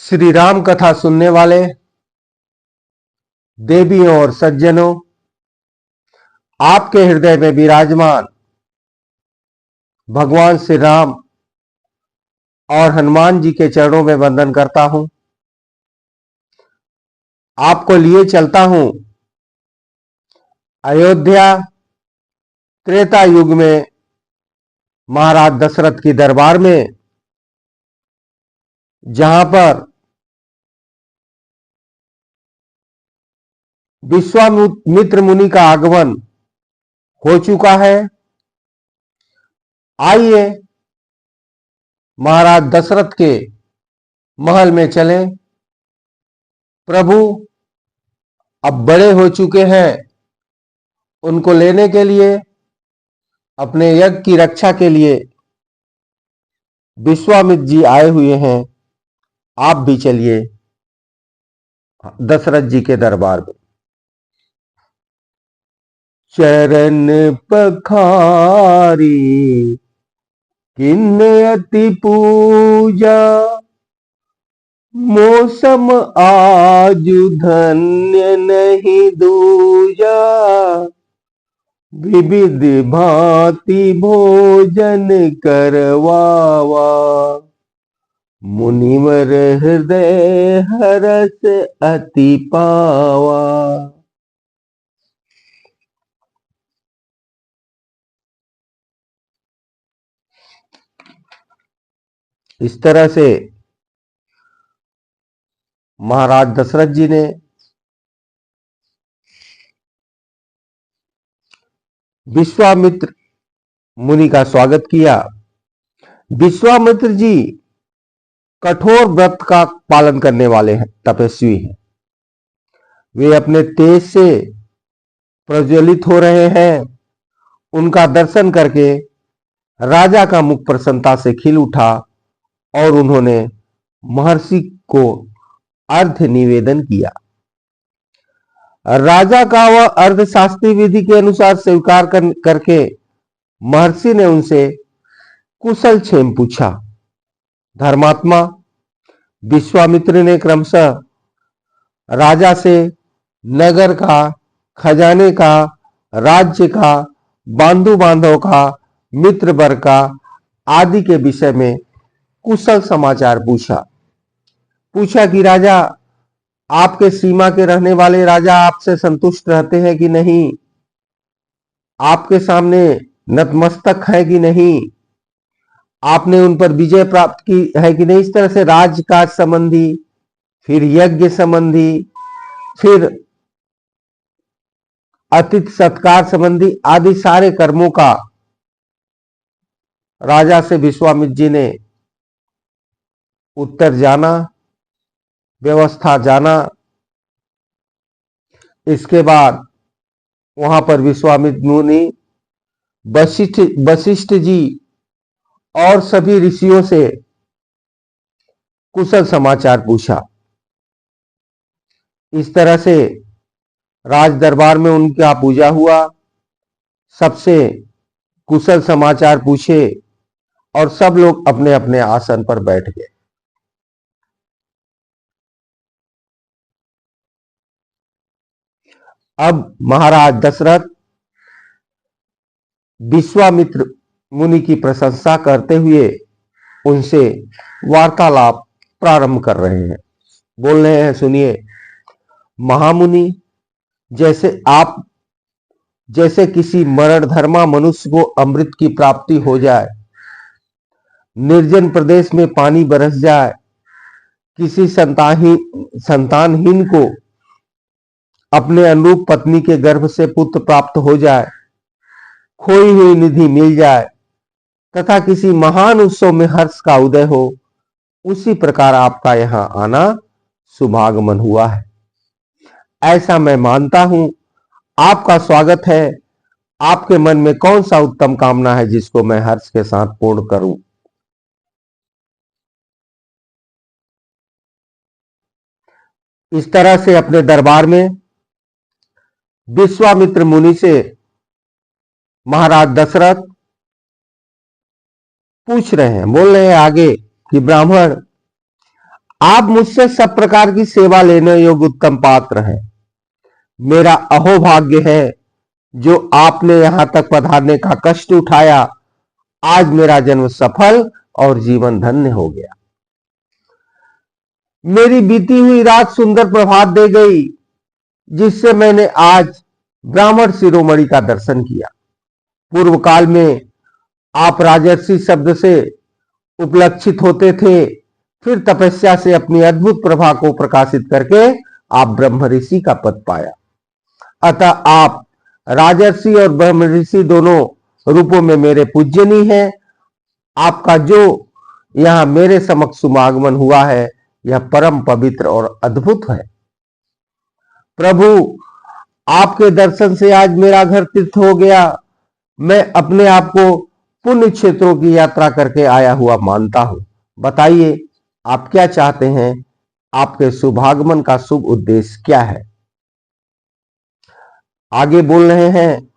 श्री राम कथा सुनने वाले देवियों और सज्जनों, आपके हृदय में विराजमान भगवान श्री राम और हनुमान जी के चरणों में वंदन करता हूं। आपको लिए चलता हूं अयोध्या त्रेता युग में महाराज दशरथ की दरबार में, जहां पर विश्वामित्र मुनि का आगमन हो चुका है। आइए महाराज दशरथ के महल में चलें। प्रभु अब बड़े हो चुके हैं, उनको लेने के लिए, अपने यज्ञ की रक्षा के लिए विश्वामित्र जी आए हुए हैं। आप भी चलिए दशरथ जी के दरबार में। चरण पखारी किन्ने अति पूजा, मौसम आजु धन्य नहीं दूजा, विविध भांति भोजन करवावा, मुनिवर हृदय हरस अति पावा। इस तरह से महाराज दशरथ जी ने विश्वामित्र मुनि का स्वागत किया। विश्वामित्र जी कठोर व्रत का पालन करने वाले हैं, तपस्वी हैं। वे अपने तेज से प्रज्वलित हो रहे हैं। उनका दर्शन करके राजा का मुख प्रसन्नता से खिल उठा और उन्होंने महर्षि को अर्घ्य निवेदन किया। राजा का वह अर्थशास्त्री विधि के अनुसार स्वीकार करके महर्षि ने उनसे कुशल क्षेम पूछा। धर्मात्मा विश्वामित्र ने क्रमशः राजा से नगर का, खजाने का, राज्य का, बंधु बांधव का, मित्र वर्ग का आदि के विषय में कुशल समाचार पूछा कि राजा, आपके सीमा के रहने वाले राजा आपसे संतुष्ट रहते हैं कि नहीं, आपके सामने नतमस्तक है कि नहीं, आपने उन पर विजय प्राप्त की है कि नहीं। इस तरह से राजकाज संबंधी, फिर यज्ञ संबंधी, फिर अतिथि सत्कार संबंधी आदि सारे कर्मों का राजा से विश्वामित्र जी ने उत्तर जाना, व्यवस्था जाना। इसके बाद वहां पर विश्वामित्र मुनि वशिष्ठ जी और सभी ऋषियों से कुशल समाचार पूछा। इस तरह से राज दरबार में उनका पूजा हुआ, सबसे कुशल समाचार पूछे और सब लोग अपने अपने आसन पर बैठ गए। अब महाराज दशरथ विश्वामित्र मुनि की प्रशंसा करते हुए उनसे वार्तालाप प्रारंभ कर रहे हैं। बोल रहे हैं, सुनिए। महामुनि, जैसे किसी मरणधर्मा मनुष्य को अमृत की प्राप्ति हो जाए, निर्जन प्रदेश में पानी बरस जाए, किसी संतानहीन को अपने अनुरूप पत्नी के गर्भ से पुत्र प्राप्त हो जाए, खोई हुई निधि मिल जाए तथा किसी महान उत्सव में हर्ष का उदय हो, उसी प्रकार आपका यहां आना शुभागमन हुआ है। ऐसा मैं मानता हूं। आपका स्वागत है। आपके मन में कौन सा उत्तम कामना है जिसको मैं हर्ष के साथ पूर्ण करूं। इस तरह से अपने दरबार में विश्वामित्र मुनि से महाराज दशरथ पूछ रहे हैं, बोल रहे हैं आगे कि ब्राह्मण, आप मुझसे सब प्रकार की सेवा लेने योग्य उत्तम पात्र हैं। मेरा अहोभाग्य है जो आपने यहां तक पधारने का कष्ट उठाया। आज मेरा जन्म सफल और जीवन धन्य हो गया। मेरी बीती हुई रात सुंदर प्रभात दे गई, जिससे मैंने आज ब्राह्मण शिरोमणि का दर्शन किया। पूर्व काल में आप राजर्षि शब्द से उपलक्षित होते थे, फिर तपस्या से अपनी अद्भुत प्रभा को प्रकाशित करके आप ब्रह्म ऋषि का पद पाया। अतः आप राजर्षि और ब्रह्म ऋषि दोनों रूपों में मेरे पूज्यनीय हैं। आपका जो यहां मेरे समक्ष शुभागमन हुआ है, यह परम पवित्र और अद्भुत है। प्रभु, आपके दर्शन से आज मेरा घर तीर्थ हो गया। मैं अपने आप को पुण्य क्षेत्रों की यात्रा करके आया हुआ मानता हूं। बताइए, आप क्या चाहते हैं? आपके शुभागमन का शुभ उद्देश्य क्या है? आगे बोल रहे हैं,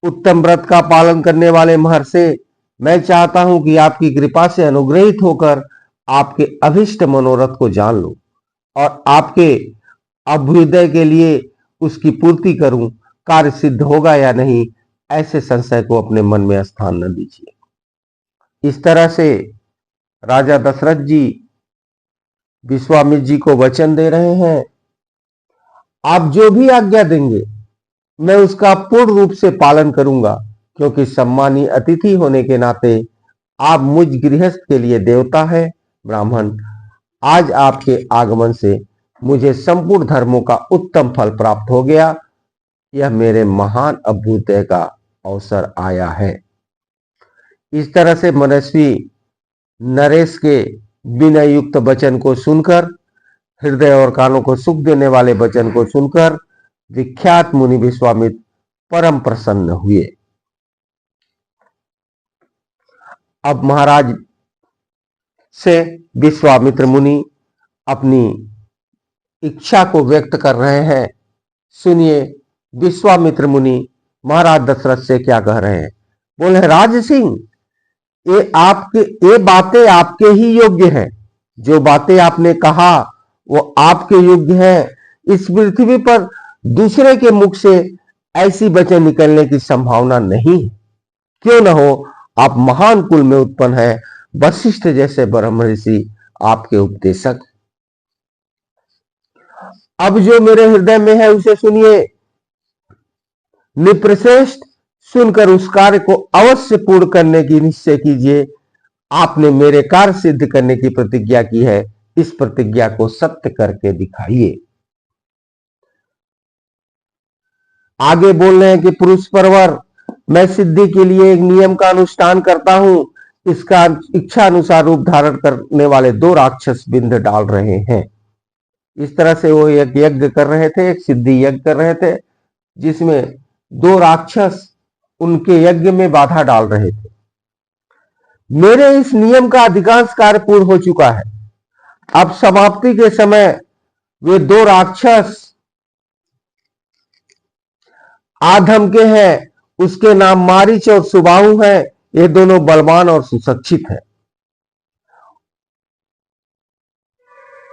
उत्तम व्रत का पालन करने वाले महर्षि, मैं चाहता हूं कि आपकी कृपा से अनुग्रहित होकर आपके अभिष्ट मनोरथ को जान लूं और आपके अभ्युदय के लिए उसकी पूर्ति करूं। कार्य सिद्ध होगा या नहीं, ऐसे संशय को अपने मन में स्थान न दीजिए। इस तरह से राजा दशरथ जी विश्वामित्र जी को वचन दे रहे हैं, आप जो भी आज्ञा देंगे मैं उसका पूर्ण रूप से पालन करूंगा, क्योंकि सम्मानीय अतिथि होने के नाते आप मुझ गृहस्थ के लिए देवता है। ब्राह्मण, आज आपके आगमन से मुझे संपूर्ण धर्मों का उत्तम फल प्राप्त हो गया। यह मेरे महान अभ्युदय का अवसर आया है। इस तरह से मनस्वी नरेश के विनय युक्त वचन को सुनकर, हृदय और कानों को सुख देने वाले वचन को सुनकर विख्यात मुनि विश्वामित्र परम प्रसन्न हुए। अब महाराज से विश्वामित्र मुनि अपनी इच्छा को व्यक्त कर रहे हैं। सुनिए, विश्वामित्र मुनि महाराज दशरथ से क्या कह रहे हैं। बोले, राज सिंह, ये बातें आपके ही योग्य हैं। जो बातें आपने कहा वो आपके योग्य हैं। इस पृथ्वी पर दूसरे के मुख से ऐसी वचन निकलने की संभावना नहीं। क्यों न हो, आप महान कुल में उत्पन्न हैं। वशिष्ठ जैसे ब्रह्म ऋषि आपके उपदेशक। अब जो मेरे हृदय में है उसे सुनिए। निप्रश्रेष्ठ सुनकर उस कार्य को अवश्य पूर्ण करने की निश्चय कीजिए। आपने मेरे कार्य सिद्ध करने की प्रतिज्ञा की है, इस प्रतिज्ञा को सत्य करके दिखाइए। आगे बोल रहे हैं कि पुरुष परवर, मैं सिद्धि के लिए एक नियम का अनुष्ठान करता हूं। इसका इच्छा अनुसार रूप धारण करने वाले 2 राक्षस बिंद डाल रहे हैं। इस तरह से वो एक यज्ञ कर रहे थे, एक सिद्धि यज्ञ कर रहे थे, जिसमें 2 राक्षस उनके यज्ञ में बाधा डाल रहे थे। मेरे इस नियम का अधिकांश कार्य पूर्ण हो चुका है। अब समाप्ति के समय वे 2 राक्षस आधम के हैं। उसके नाम मारीच और सुबाहु हैं। ये दोनों बलवान और सुशिक्षित हैं।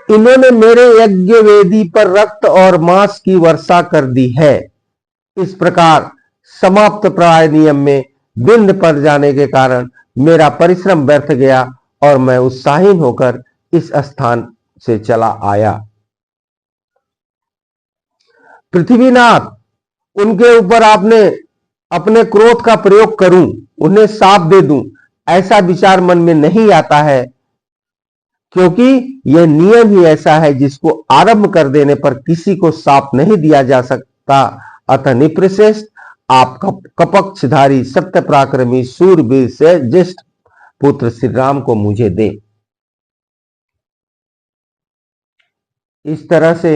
इन्होंने मेरे यज्ञ वेदी पर रक्त और मांस की वर्षा कर दी है। इस प्रकार समाप्त प्राय नियम में बिंद पड़ जाने के कारण मेरा परिश्रम व्यर्थ गया और मैं उत्साहीन होकर इस स्थान से चला आया। पृथ्वीनाथ, उनके ऊपर आपने अपने क्रोध का प्रयोग करूं, उन्हें साप दे दूं, ऐसा विचार मन में नहीं आता है, क्योंकि यह नियम ही ऐसा है जिसको आरंभ कर देने पर किसी को साप नहीं दिया जा सकता। अतः निप्रश्रेष्ठ, आप कपक्षधारी सत्य पराक्रमी सूरवीर से ज्येष्ठ पुत्र श्री राम को मुझे दे। इस तरह से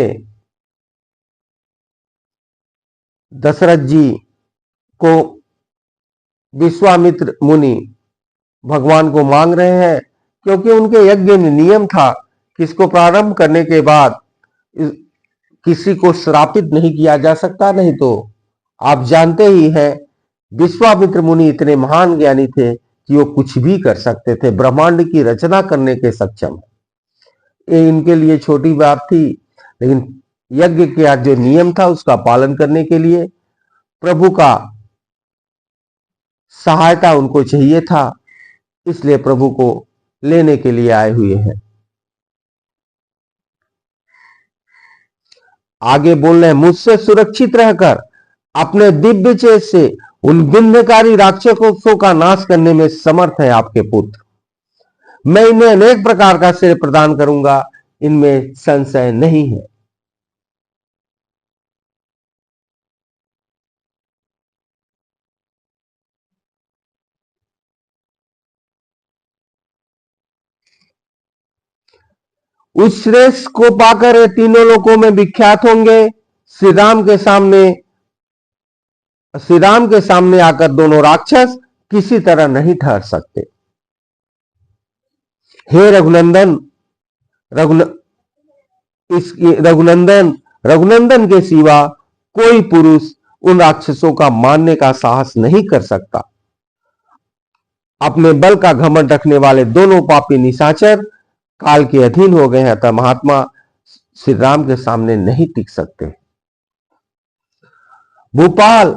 दशरथ जी को विश्वामित्र मुनि भगवान को मांग रहे हैं, क्योंकि उनके यज्ञ में नियम था कि इसको प्रारंभ करने के बाद किसी को श्रापित नहीं किया जा सकता। नहीं तो आप जानते ही हैं, विश्वामित्र मुनि इतने महान ज्ञानी थे कि वो कुछ भी कर सकते थे, ब्रह्मांड की रचना करने के सक्षम। ये इनके लिए छोटी बात थी, लेकिन यज्ञ का जो नियम था उसका पालन करने के लिए प्रभु का सहायता उनको चाहिए था, इसलिए प्रभु को लेने के लिए आए हुए हैं। आगे बोल रहे हैं, मुझसे सुरक्षित रहकर अपने दिव्य चेत से उन विंध्यकारी राक्षसों का नाश करने में समर्थ है आपके पुत्र। मैं इन्हें अनेक प्रकार का श्रेय प्रदान करूंगा, इनमें संशय नहीं है। उस श्रेष्ठ को पाकर ये तीनों लोकों में विख्यात होंगे। श्री राम के सामने आकर दोनों राक्षस किसी तरह नहीं ठहर सकते। हे रघुनंदन, रघुनंदन के सिवा कोई पुरुष उन राक्षसों का मारने का साहस नहीं कर सकता। अपने बल का घमंड रखने वाले दोनों पापी निशाचर काल के अधीन हो गए हैं, अतः महात्मा श्री राम के सामने नहीं टिक सकते। भूपाल,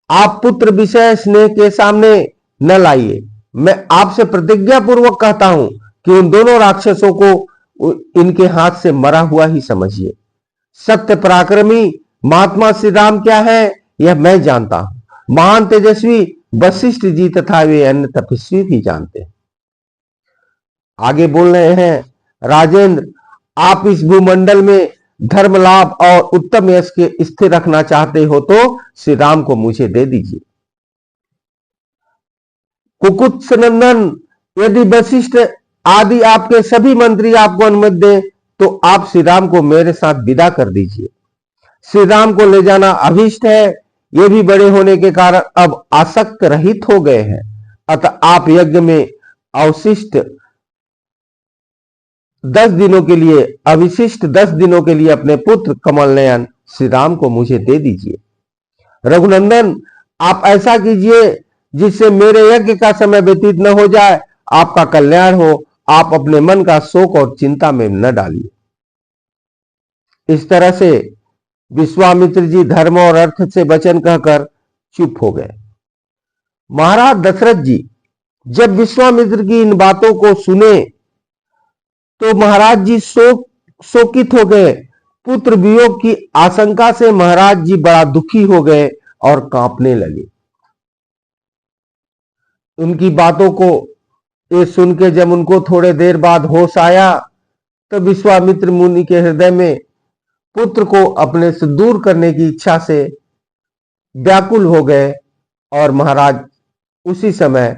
आप पुत्र विषय स्नेह के सामने न लाइए। मैं आपसे प्रतिज्ञा पूर्वक कहता हूं कि उन दोनों राक्षसों को इनके हाथ से मरा हुआ ही समझिए। सत्य पराक्रमी महात्मा श्री राम क्या है यह मैं जानता हूं। महान तेजस्वी वशिष्ठ जी तथा वे अन्य तपस्वी भी जानते हैं। आगे बोल रहे हैं, राजेंद्र, आप इस भूमंडल में धर्म लाभ और उत्तम यश के स्थिर रखना चाहते हो तो श्री राम को मुझे दे दीजिए। कुकुत्स नंदन, यदि वशिष्ठ आदि आपके सभी मंत्री आपको अनुमति दे तो आप श्री राम को मेरे साथ विदा कर दीजिए। श्री राम को ले जाना अभीष्ट है, ये भी बड़े होने के कारण अब आसक्त रहित हो गए हैं, अतः आप यज्ञ में अवशिष्ट 10 दिनों के लिए अविशिष्ट 10 दिनों के लिए अपने पुत्र कमल नयन श्री राम को मुझे दे दीजिए। रघुनंदन, आप ऐसा कीजिए जिससे मेरे यज्ञ का समय व्यतीत न हो जाए, आपका कल्याण हो। आप अपने मन का शोक और चिंता में न डालिए। इस तरह से विश्वामित्र जी धर्म और अर्थ से वचन कहकर चुप हो गए। महाराज दशरथ जी जब विश्वामित्र की इन बातों को सुने तो महाराज जी शोकित हो गए। पुत्र वियोग की आशंका से महाराज जी बड़ा दुखी हो गए और कांपने लगे। उनकी बातों को ये सुन के जब उनको थोड़े देर बाद होश आया तो विश्वामित्र मुनि के हृदय में पुत्र को अपने से दूर करने की इच्छा से व्याकुल हो गए और महाराज उसी समय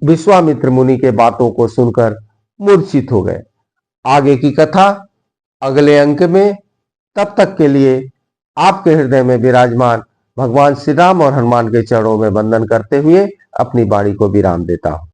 विश्वामित्र मुनि के बातों को सुनकर मूर्छित हो गए। आगे की कथा अगले अंक में। तब तक के लिए आपके हृदय में विराजमान भगवान श्री राम और हनुमान के चरणों में वंदन करते हुए अपनी वाणी को विराम देता हूं।